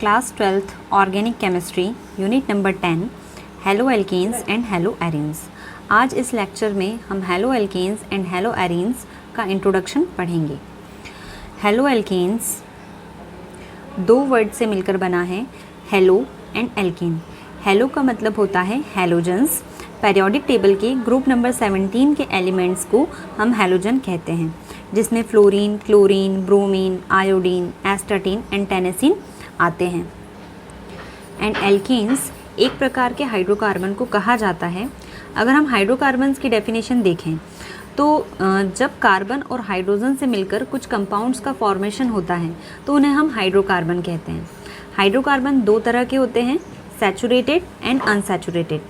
Class 12th organic chemistry unit number 10 halo alkanes and halo arenes. आज इस lecture में हम halo alkanes and halo arenes का introduction पढ़ेंगे। हेलो एल्केन्स दो वर्ड से मिलकर बना है, हेलो एंड एल्केन। हेलो का मतलब होता है हैलोजन्स। पेरियोडिक टेबल के ग्रुप नंबर 17 के एलिमेंट्स को हम हैलोजन कहते हैं, जिसमें fluorine, chlorine, bromine, iodine, astatine and टेनेसिन आते हैं। एंड एल्केन्स एक प्रकार के हाइड्रोकार्बन को कहा जाता है। अगर हम हाइड्रोकार्बन्स की डेफिनेशन देखें तो जब कार्बन और हाइड्रोजन से मिलकर कुछ कंपाउंड्स का फॉर्मेशन होता है तो उन्हें हम हाइड्रोकार्बन कहते हैं। हाइड्रोकार्बन दो तरह के होते हैं, सैचुरेटेड एंड अनसैचुरेटेड।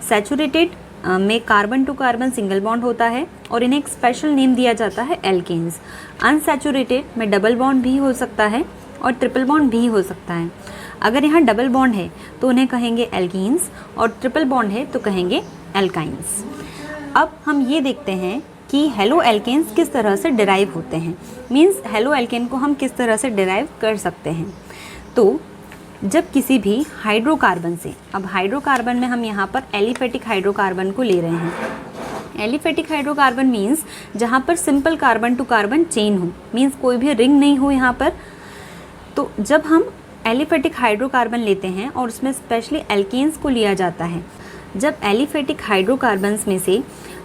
सैचुरेटेड में carbon to carbon single bond होता है और इन्हें एक स्पेशल नेम दिया जाता है एल्केन्स। अनसैचुरेटेड में डबल बॉन्ड भी हो सकता है और ट्रिपल बॉन्ड भी हो सकता है। अगर यहाँ डबल बॉन्ड है तो उन्हें कहेंगे एल्कीन्स और ट्रिपल बॉन्ड है तो कहेंगे एल्काइन्स। अब हम ये देखते हैं कि हेलो एल्केन्स किस तरह से डिराइव होते हैं, मीन्स हेलो एल्केन को हम किस तरह से डिराइव कर सकते हैं। तो जब किसी भी हाइड्रोकार्बन से, अब हाइड्रोकार्बन में हम यहाँ पर एलिफेटिक हाइड्रोकार्बन को ले रहे हैं। एलिफेटिक हाइड्रोकार्बन मीन्स जहाँ पर simple carbon to carbon chain हो, मीन्स कोई भी रिंग नहीं हो यहाँ पर। तो जब हम एलिफेटिक हाइड्रोकार्बन लेते हैं और उसमें स्पेशली एल्केन्स को लिया जाता है, जब एलिफेटिक हाइड्रोकार्बन्स में से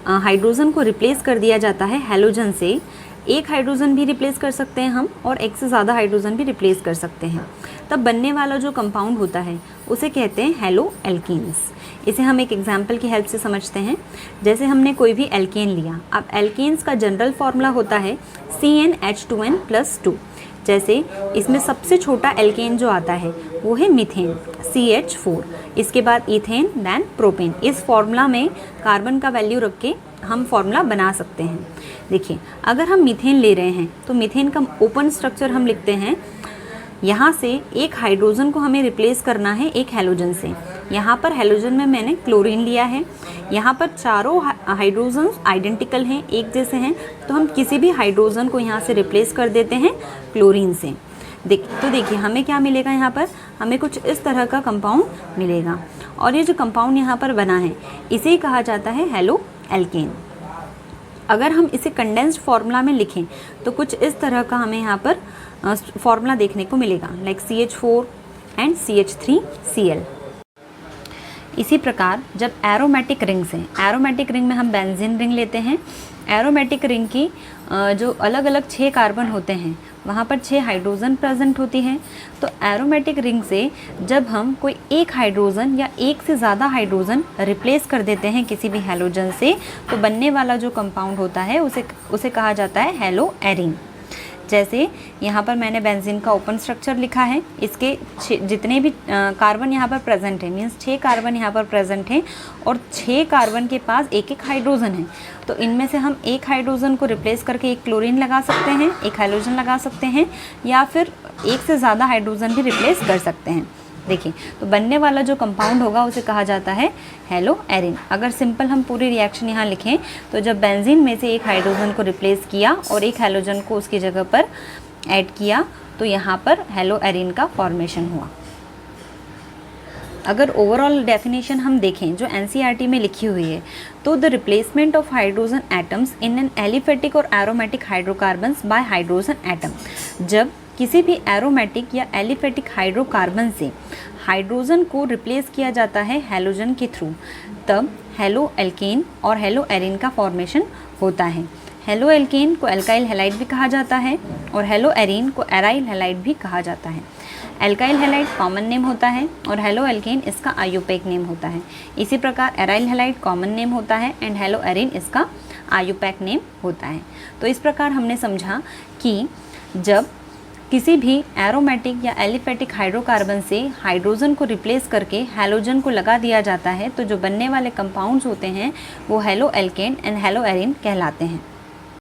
हाइड्रोजन को रिप्लेस कर दिया जाता है हैलोजन से, एक हाइड्रोजन भी रिप्लेस कर सकते हैं हम और एक से ज़्यादा हाइड्रोजन भी रिप्लेस कर सकते हैं, तब बनने वाला जो कंपाउंड होता है उसे कहते हैं हेलो एल्केन्स। इसे हम एक एग्जाम्पल की हेल्प से समझते हैं। जैसे हमने कोई भी एल्केन लिया, अब एल्केन्स का जनरल फॉर्मूला होता है CnH2n+2। जैसे इसमें सबसे छोटा एल्केन जो आता है वो है मीथेन, CH4। इसके बाद इथेन, देन प्रोपेन। इस फॉर्मूला में कार्बन का वैल्यू रख के हम फॉर्मूला बना सकते हैं। देखिए, अगर हम मीथेन ले रहे हैं तो मीथेन का ओपन स्ट्रक्चर हम लिखते हैं। यहाँ से एक हाइड्रोजन को हमें रिप्लेस करना है एक हैलोजन से। यहाँ पर हैलोजन में मैंने क्लोरीन लिया है। यहाँ पर चारों हाइड्रोजन आइडेंटिकल हैं, एक जैसे हैं, तो हम किसी भी हाइड्रोजन को यहाँ से रिप्लेस कर देते हैं क्लोरीन से। तो देखिए हमें क्या मिलेगा, यहाँ पर हमें कुछ इस तरह का कंपाउंड मिलेगा। और ये जो कंपाउंड यहाँ पर बना है इसे ही कहा जाता है हेलो एल्केन। अगर हम इसे कंडेंस्ड फॉर्मूला में लिखें तो कुछ इस तरह का हमें यहाँ पर फॉर्मूला देखने को मिलेगा, लाइक CH4 एंड CH3Cl। इसी प्रकार जब एरोमेटिक रिंग्स हैं, एरोमेटिक रिंग में हम बेंजीन रिंग लेते हैं। एरोमेटिक रिंग की जो अलग अलग 6 कार्बन होते हैं वहाँ पर 6 हाइड्रोजन प्रेजेंट होती हैं। तो एरोमेटिक रिंग से जब हम कोई एक हाइड्रोजन या एक से ज़्यादा हाइड्रोजन रिप्लेस कर देते हैं किसी भी हैलोजन से, तो बनने वाला जो कंपाउंड होता है उसे कहा जाता है हेलो एरीन। जैसे यहाँ पर मैंने बेंजीन का ओपन स्ट्रक्चर लिखा है। इसके जितने भी कार्बन यहाँ पर प्रेजेंट हैं, मीन्स 6 कार्बन यहाँ पर प्रेजेंट हैं और 6 कार्बन के पास एक एक हाइड्रोजन है। तो इनमें से हम एक हाइड्रोजन को रिप्लेस करके एक क्लोरीन लगा सकते हैं, एक हाइड्रोजन लगा सकते हैं, या फिर एक से ज़्यादा हाइड्रोजन भी रिप्लेस कर सकते हैं। देखिए, तो बनने वाला जो कंपाउंड होगा उसे कहा जाता है हेलो एरीन। अगर सिंपल हम पूरी रिएक्शन यहाँ लिखें तो जब बेंजीन में से एक हाइड्रोजन को रिप्लेस किया और एक हैलोजन को उसकी जगह पर ऐड किया तो यहाँ पर हेलो एरीन का फॉर्मेशन हुआ। अगर ओवरऑल डेफिनेशन हम देखें जो NCERT में लिखी हुई है, तो the replacement of hydrogen atoms in an aliphatic और aromatic hydrocarbons by hydrogen atom. जब किसी भी एरोमेटिक या एलिफेटिक हाइड्रोकार्बन से हाइड्रोजन को रिप्लेस किया जाता है हैलोजन के थ्रू, तब हेलो एल्केन और हेलो एरीन का फॉर्मेशन होता है। हेलो एल्केन को एल्काइल हैलाइड भी कहा जाता है और हेलो एरीन को एराइल हैलाइड भी कहा जाता है। एल्काइल हैलाइड कॉमन नेम होता है और हेलो एल्केन इसका आयुपैक नेम होता है। इसी प्रकार एराइल हैलाइड कॉमन नेम होता है एंड हेलो एरीन इसका आयुपैक नेम होता है। तो इस प्रकार हमने समझा कि जब किसी भी एरोमेटिक या एलिफेटिक हाइड्रोकार्बन से हाइड्रोजन को रिप्लेस करके हैलोजन को लगा दिया जाता है तो जो बनने वाले कंपाउंड्स होते हैं वो halo alkane and hello arene कहलाते हैं।